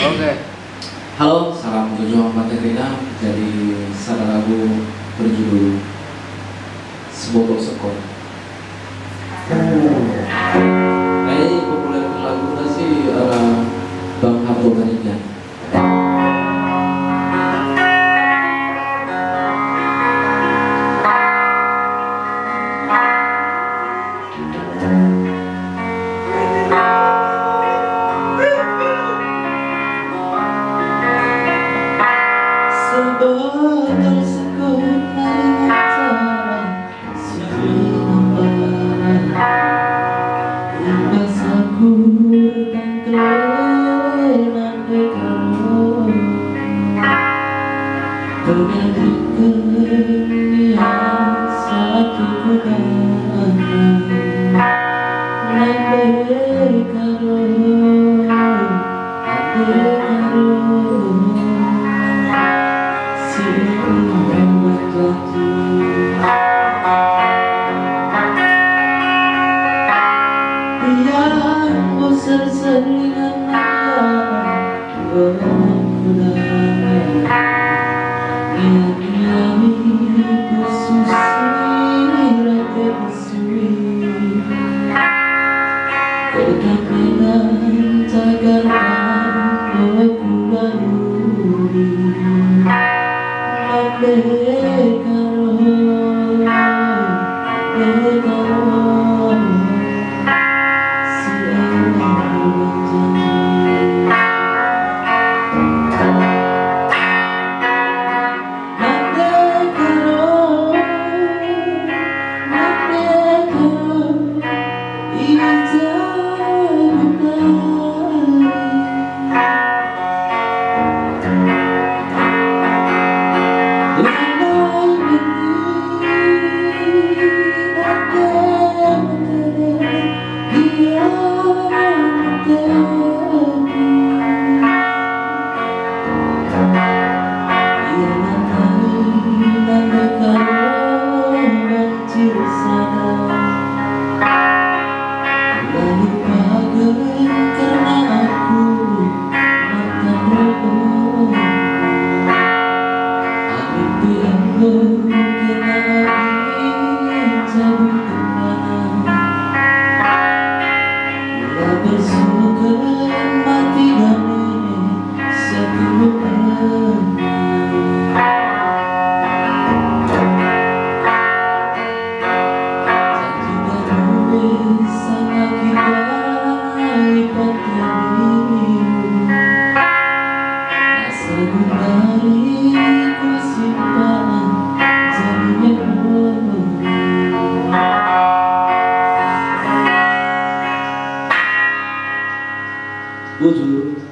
Oke. Halo, salam berjuang Partai Rina. Jadi salah lagu berjudul Sebotol Sekor. Kayaknya populer lagu sih Bang Abdul Ghani. Sebotol sekor mata imbas aku tangklenan dekaro kenyang satu kudangan nande karo yang bosan seringan berkudangan nyami kususi rake besui kedamaian tagarkan berkulanuri Butuh